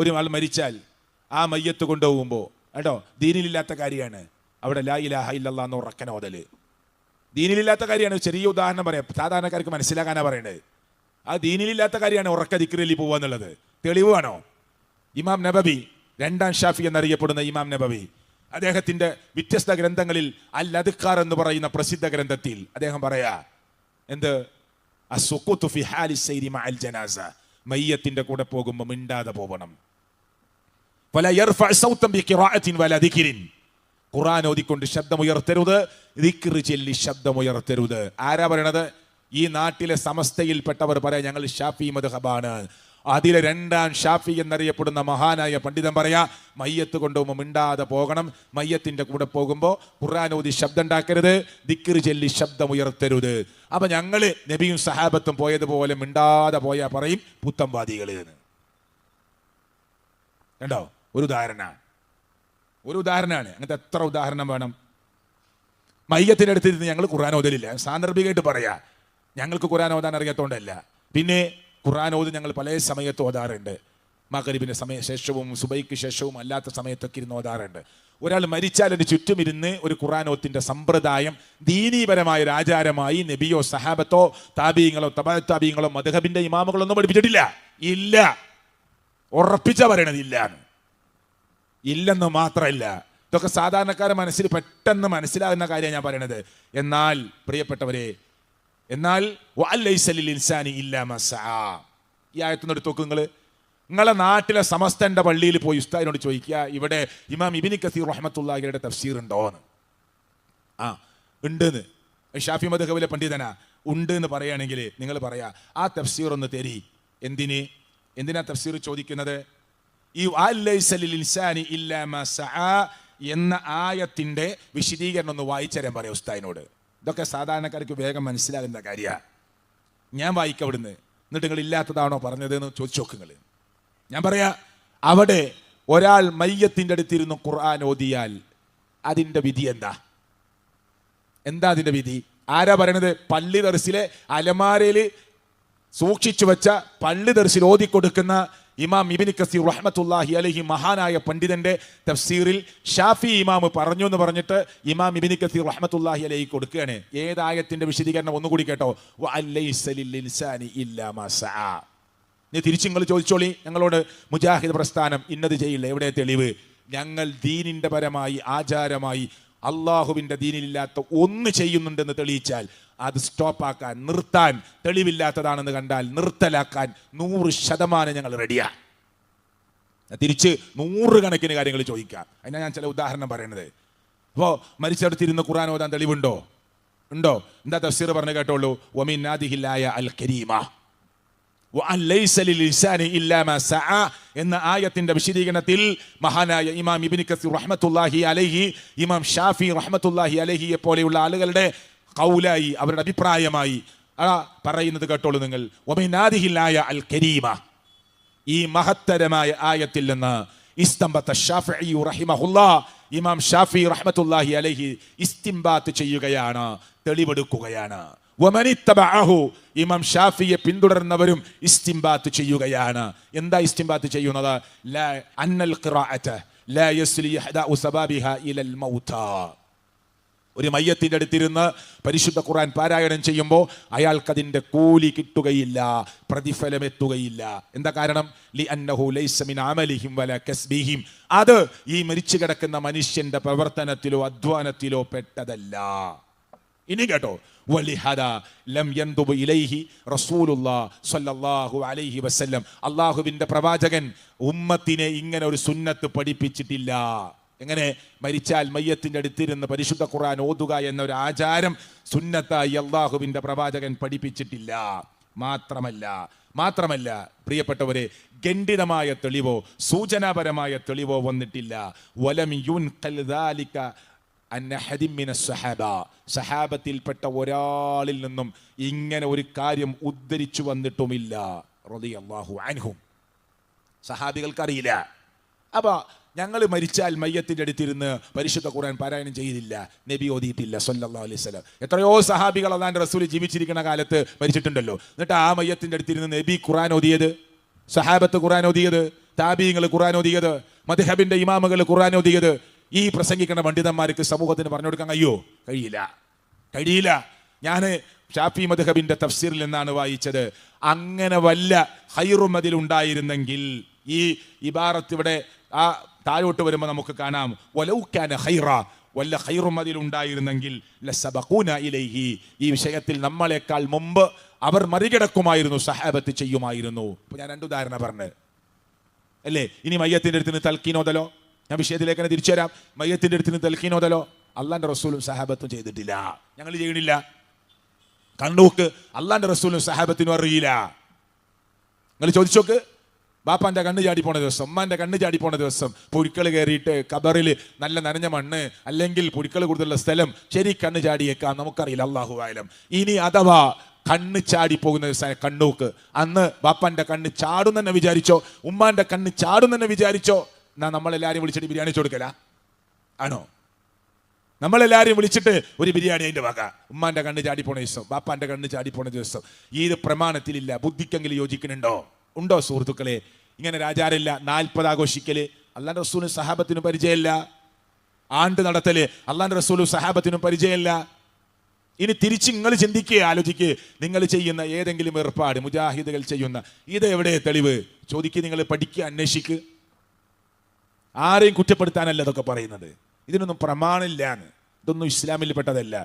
ഒരു ആൾ മരിച്ചാൽ ആ മയ്യത്ത് കൊണ്ടുപോകുമ്പോൾ കേട്ടോ, ദീനിലില്ലാത്ത കാര്യമാണ് അവിടെ ലാ ഇലാഹ ഇല്ലല്ലാഹ് എന്ന് ഉറക്കനെ ഓതല്. ദീനിലില്ലാത്ത കാര്യമാണ്. ചെറിയ ഉദാഹരണം പറയാം, സാധാരണക്കാർക്ക് മനസ്സിലാക്കാനാണ് പറയേണ്ടത്. ആ ദീനിലില്ലാത്ത കാര്യമാണ് ഉറക്ക ദിക്റിൽ പോവുക എന്നുള്ളത്. തെളിവാണോ? ഇമാം നബവി, രണ്ടാം ഷാഫി എന്നറിയപ്പെടുന്ന ഇമാം നബവി, അദ്ദേഹത്തിന്റെ വ്യത്യസ്ത ഗ്രന്ഥങ്ങളിൽ അൽ അദ്കാർ എന്ന് പറയുന്ന പ്രസിദ്ധ ഗ്രന്ഥത്തിൽ അദ്ദേഹം പറയാ എന്ത്, അസ്സുഖൂതു ഫി ഹാലി സൈരി മഅൽ ജനാസ, മയ്യത്തിന്റെ കൂടെ പോകുമ്പോൾ മിണ്ടാതെ പോകണം. ഫലാ യർഫഅ സൗതൻ ബിഖിറാഅത്തിൻ വലാ ദിക്രിൻ, ഖുർആൻ ഓതിക്കൊണ്ട് ശബ്ദമുയർത്തരുത്, ദിക്ർ ചൊല്ലി ശബ്ദമുയർത്തരുത്. ആരാ പറയണത്? ഈ നാട്ടിലെ സമസ്തയിൽപ്പെട്ടവർ പറയാം ഞങ്ങൾ ഷാഫി മദ്ഹബാണ്. അതിലെ രണ്ടാം ഷാഫി എന്നറിയപ്പെടുന്ന മഹാനായ പണ്ഡിതൻ പറയാ മയ്യത്ത് കൊണ്ടുപോകുമ്പോൾ മിണ്ടാതെ പോകണം, മയ്യത്തിന്റെ കൂടെ പോകുമ്പോൾ ഖുർആൻ ഓതി ശബ്ദം ഉണ്ടാക്കരുത്, ദിക്ർ ചൊല്ലി ശബ്ദമുയർത്തരുത്. അപ്പൊ ഞങ്ങള് നബിയും സഹാബത്തും പോയതുപോലെ മിണ്ടാതെ പോയാ പറയും പുത്തംവാദികൾ എന്ന്. കണ്ടോ? ഒരു ഉദാഹരണമാണ്. അങ്ങനത്തെ എത്ര ഉദാഹരണം വേണം? മയ്യത്തിന്റെ അടുത്ത് ഞങ്ങൾ ഖുർആൻ ഓതലില്ല, സാന്ദർഭികമായിട്ട് പറയാ, ഞങ്ങൾക്ക് ഖുർആൻ ഓതാൻ അറിയാത്തോണ്ടല്ല. പിന്നെ ഖുർആൻ ഓത് ഞങ്ങൾ പല സമയത്ത് ഓതാറുണ്ട്. മഗ്‌രിബിന്റെ ശേഷവും സുബൈക്ക് ശേഷവും അല്ലാത്ത സമയത്തൊക്കെ ഇരുന്ന് ഓതാറുണ്ട്. ഒരാൾ മരിച്ചാൽ അതിന് ചുറ്റുമിരുന്ന് ഒരു ഖുർആൻ ഓത്തിന്റെ സമ്പ്രദായം ദീനീപരമായ ഒരു ആചാരമായി നബിയോ സഹാബത്തോ താബീങ്ങളോ തബഅത്താബീങ്ങളോ മദ്ഹബിന്റെ ഇമാമുകളോ ഒന്നും പഠിപ്പിച്ചിട്ടില്ല. ഇല്ല, ഉറപ്പിച്ച പറയണത് ഇല്ലെന്ന് മാത്രമല്ല, ഇതൊക്കെ സാധാരണക്കാരെ മനസ്സിൽ പെട്ടെന്ന് മനസ്സിലാകുന്ന കാര്യമാണ് ഞാൻ പറയണത്. എന്നാൽ പ്രിയപ്പെട്ടവരെ, ഈ ആയത്തൊന്നും എടുത്ത് നോക്ക്. നിങ്ങളെ നാട്ടിലെ സമസ്തന്റെ പള്ളിയിൽ പോയി ഉസ്താദിനോട് ചോദിക്കുക, ഇവിടെ ഇമാം ഇബ്നു കസീർ റഹ്മത്തുള്ളാഹിയുടെ തഫ്സീർ ഉണ്ടോന്ന്. ഉണ്ടെന്ന് ഷാഫി മദ്ഹബിലെ പണ്ഡിതനാ ഉണ്ട് എന്ന് പറയുകയാണെങ്കിൽ നിങ്ങൾ പറയാ ആ തഫ്സീർ ഒന്ന് തരി. എന്തിനാ തഫ്സീർ ചോദിക്കുന്നത്? ഈ എന്ന ആയത്തിന്റെ വിശദീകരണം ഒന്ന് വായിച്ചരാൻ പറയാം ഉസ്താദിനോട്. ഇതൊക്കെ സാധാരണക്കാർക്ക് വേഗം മനസ്സിലാകുന്ന കാര്യമാണ്. ഞാൻ വായിക്കവിടുന്ന്, എന്നിട്ട് നിങ്ങൾ ഇല്ലാത്തതാണോ പറഞ്ഞത് എന്ന് ചോദിച്ചു നോക്കുങ്ങൾ. ഞാൻ പറയാ, അവിടെ ഒരാൾ മയ്യത്തിന്റെ അടുത്തിരുന്ന് ഖുർആൻ ഓതിയാൽ അതിന്റെ വിധി എന്താ അതിന്റെ വിധി? ആരാ പറയണത്? പള്ളി ദർസിലെ അലമാരയിൽ സൂക്ഷിച്ചു വെച്ച പള്ളി ദർസിൽ ഓതിക്കൊടുക്കുന്ന ഇമാം ഇബ്നു കസീർ റഹ്മത്തുള്ളാഹി അലൈഹി മഹാനായ പണ്ഡിതന്റെ തഫ്സീറിൽ ഷാഫി ഇമാം പറഞ്ഞു എന്ന് പറഞ്ഞിട്ട് ഇമാം ഇബ്നു കസീർ റഹ്മത്തുള്ളാഹി അലൈഹി കൊടുക്കുകയാണ്. ഏതായത്തിന്റെ വിശദീകരണം ഒന്നുകൂടി കേട്ടോ. ഇനി തിരിച്ച് നിങ്ങൾ ചോദിച്ചോളി ഞങ്ങളോട്, മുജാഹിദ് പ്രസ്ഥാനം ഇന്നത് ചെയ്യില്ല, എവിടെ തെളിവ്? ഞങ്ങൾ ദീനിന്റെ പരമായി ആചാരമായി അള്ളാഹുവിന്റെ ദീനിലില്ലാത്ത ഒന്ന് ചെയ്യുന്നുണ്ടെന്ന് തെളിയിച്ചാൽ അത് സ്റ്റോപ്പാക്കാൻ, നിർത്താൻ, തെളിവില്ലാത്തതാണെന്ന് കണ്ടാൽ നിർത്തലാക്കാൻ 100% ഞങ്ങൾ റെഡിയാ. തിരിച്ച് 100 കണക്കിന് കാര്യങ്ങൾ ചോദിക്കാം. അതിനാ ഞാൻ ചില ഉദാഹരണം പറയണത്. അപ്പോൾ മരിച്ചെടുത്തിരുന്ന് ഖുർആൻ ഓതാൻ തെളിവുണ്ടോ? ഉണ്ടോ? എന്താ തഫ്സീർ പറഞ്ഞു കേട്ടോളൂ. വമിൻ നാദിഹില്ലായ അൽ കരീമ വഅൻ ലൈസ ലിൽഇൻസാനി ഇല്ലാ മാ സഅ എന്ന ആയത്തിന്റെ വിശദീകരണത്തിൽ മഹാനായ ഇമാം ഇബ്നു കസീർ റഹ്മത്തുള്ളാഹി അലൈഹി, ഇമാം ഷാഫി റഹ്മത്തുള്ളാഹി അലൈഹിയെ പോലെയുള്ള ആളുകളുടെ ഖൗലായി, അവരുടെ അഭിപ്രായമായി പറയുന്നത് കേട്ടോളൂ നിങ്ങൾ. വമിൻ നാദിഹില്ലായ അൽ കരീമ, ഈ മഹത്തരമായ ആയത്തിൽ നിന്ന് ഇസ്തംബത ശാഫിഈ റഹിമഹുല്ലാഹ്, ഇമാം ഷാഫി റഹ്മത്തുള്ളാഹി അലൈഹി ഇസ്തിംബാത്ത് ചെയ്യുകയാണ്, തെളിവെടുക്കുകയാണ്. വമനിത്തബഅഹു, ഇമാം ഷാഫിയെ പിന്തുടർന്നവരും ഇസ്തിംബാത്ത് ചെയ്യുകയാണ്. എന്താ ഇസ്തിംബാത്ത് ചെയ്യുന്നത്? ലാ അന്നൽ ഖിറാഅത ലാ യസ്ലി ഇഹ്ദാഉ സബാബിഹാ ഇലൽ മൗതാ. ഒരു മയ്യത്തിന്റെ അടുത്തിരുന്ന് പരിശുദ്ധ ഖുർആൻ പാരായണം ചെയ്യുമ്പോൾ അയാൾക്കതിൻ്റെ കൂലി കിട്ടുകയില്ല, പ്രതിഫലം എത്തുകയില്ല. എന്താ കാരണം? ലിഅന്നഹു ലൈസ മിൻ അമലിഹിം വലാ കസ്ബിഹിം, അത് ഈ മരിച്ചു കിടക്കുന്ന മനുഷ്യന്റെ പ്രവർത്തനത്തിലോ അധ്വാനത്തിലോ പെട്ടതല്ല. ഇനി കേട്ടോ, വലിഹദാ ലം യൻദുബ് ഇലൈഹി റസൂലുള്ളാഹി സ്വല്ലല്ലാഹു അലൈഹി വസല്ലം, അല്ലാഹുവിന്റെ പ്രവാചകൻ ഉമ്മത്തിനെ ഇങ്ങനെ ഒരു സുന്നത്ത് പഠിപ്പിച്ചിട്ടില്ല. എങ്ങനെ? മരിച്ചാൽ മയ്യത്തിന്റെ അടുത്തിരുന്ന് പരിശുദ്ധ ഖുർആൻ ഓതുക എന്നൊരു ആചാരം സുന്നത്തായി അല്ലാഹുവിന്റെ പ്രവാചകൻ പഠിപ്പിച്ചിട്ടില്ല. മാത്രമല്ല പ്രിയപ്പെട്ടവരെ, ഖണ്ഡിതമായ തെളിവോ സൂചനാപരമായ തെളിവോ വന്നിട്ടില്ല. വലം യുൻഖൽ ദാലിക അൻ അഹദിൻ മിനസ് സഹാബ, സഹാബത്തിൽപ്പെട്ട ഒരാളിൽ നിന്നും ഇങ്ങനെ ഒരു കാര്യം ഉദ്ധരിച്ചു വന്നിട്ടുമില്ല റളിയല്ലാഹു അൻഹും. സഹാബികൾക്കറിയില്ല. അപ്പൊ ഞങ്ങൾ മരിച്ചാൽ മയ്യത്തിന്റെ അടുത്തിരുന്ന് പരിശുദ്ധ ഖുർആൻ പാരായണം ചെയ്തില്ല, നബി ഓതിയിട്ടില്ല സല്ലല്ലാഹു അലൈഹി വസല്ലം. എത്രയോ സഹാബികൾ അല്ലാഹുവിന്റെ റസൂൽ ജീവിച്ചിരിക്കുന്ന കാലത്ത് മരിച്ചിട്ടുണ്ടല്ലോ. എന്നിട്ട് ആ മയ്യത്തിന്റെ അടുത്തിരുന്ന് നബി ഖുർആൻ ഓതിയത്, സഹാബത്ത് ഖുർആൻ ഓതിയത് താബീങ്ങൾ ഖുർആൻ ഓതിയത്, മദ്ഹബിന്റെ ഇമാമുകൾ ഖുർആൻ ഓതിയത് ഈ പ്രസംഗിക്കുന്ന പണ്ഡിതന്മാർക്ക് സമൂഹത്തിന് പറഞ്ഞു കൊടുക്കാൻ കഴിയില്ല. ഞാൻ ഷാഫി മദ്ഹബിന്റെ തഫ്സീറിൽ നിന്നാണ് വായിച്ചത്. അങ്ങനെ വല്ല ഖൈറും അതിൽ ഉണ്ടായിരുന്നെങ്കിൽ, ഈ ഇബാറത്ത് ഇവിടെ ആ താഴോട്ട് വരുമ്പോൾ നമുക്ക് കാണാം, വലൗ കാന ഖൈറ, വല്ല ഖൈറും അതിൽ ഉണ്ടായിരുന്നെങ്കിൽ ലസബഖൂന ഇലൈഹി, ഈ വിഷയത്തിൽ നമ്മളെക്കാൾ മുമ്പ് അവർ മറികടക്കുമായിരുന്നു, സഹാബത്ത് ചെയ്യുമായിരുന്നു. ഇപ്പൊ ഞാൻ 2 ഉദാഹരണം പറഞ്ഞു അല്ലേ. ഇനി മയ്യത്തിന്റെ അടുത്ത് നിന്ന് തൽക്കീനോദലോ, ഞാൻ വിഷയത്തിലേക്ക് തന്നെ തിരിച്ചു തരാം. മയ്യത്തിന്റെ അടുത്ത് നിന്ന് തൽക്കീനോദലോ അള്ളാന്റെ റസൂലും സഹാബത്തും ചെയ്തിട്ടില്ല, ഞങ്ങൾ ചെയ്യണില്ല. കണ്ണൂക്ക് അള്ളാന്റെ റസൂലും സഹാബത്തിനും അറിയില്ല. നിങ്ങൾ ചോദിച്ചോക്ക്, ബാപ്പാന്റെ കണ്ണ് ചാടി പോണ ദിവസം, ഉമ്മാന്റെ കണ്ണ് ചാടി പോണ ദിവസം, പുഴുക്കൾ കയറിയിട്ട് കബറിൽ നല്ല നനഞ്ഞ മണ്ണ് അല്ലെങ്കിൽ പുഴുക്കൾ കൂടുതലുള്ള സ്ഥലം, ശരി കണ്ണ് ചാടിയേക്കാം, നമുക്കറിയില്ല, അള്ളാഹു ആലം. ഇനി അഥവാ കണ്ണ് ചാടി പോകുന്ന ദിവസം കണ്ണൂക്ക്, അന്ന് ബാപ്പാന്റെ കണ്ണ് ചാടും തന്നെ വിചാരിച്ചോ, ഉമ്മാന്റെ കണ്ണ് ചാടും തന്നെ വിചാരിച്ചോ, എന്നാ നമ്മളെല്ലാരും വിളിച്ചിട്ട് ബിരിയാണി കൊടുക്കല ആണോ? നമ്മളെല്ലാരും വിളിച്ചിട്ട് ഒരു ബിരിയാണി അതിന്റെ വക. ഉമ്മാന്റെ കണ്ണ് ചാടി പോണ ദിവസം, ബാപ്പാന്റെ കണ്ണ് ചാടി പോണ ദിവസം, ഇത് പ്രമാണത്തിലില്ല. ബുദ്ധിക്കെങ്കിലും യോജിക്കുന്നുണ്ടോ? ഉണ്ടോ സുഹൃത്തുക്കളെ? ഇങ്ങനെ രാജാരില്ല 40 ആഘോഷിക്കല് അള്ളാന്റെ റസൂലും സഹാബത്തിനും പരിചയമില്ല. ആണ്ട് നടത്തല് അള്ളാന്റെ റസൂലും സഹാബത്തിനും പരിചയമില്ല. ഇനി തിരിച്ച് നിങ്ങൾ ചിന്തിക്കുക, ആലോചിക്കുക, നിങ്ങൾ ചെയ്യുന്ന ഏതെങ്കിലും ഏർപ്പാട് മുജാഹിദുകൾ ചെയ്യുന്ന, ഇത് എവിടെ തെളിവ്? ചോദിക്കുക, നിങ്ങൾ പഠിക്കുക, അന്വേഷിക്കുക. ആരെയും കുറ്റപ്പെടുത്താനല്ല ഇതൊക്കെ പറയുന്നത്. ഇതിനൊന്നും പ്രമാണമില്ലാന്ന്. ഇതൊന്നും ഇസ്ലാമിൽ പെട്ടതല്ല.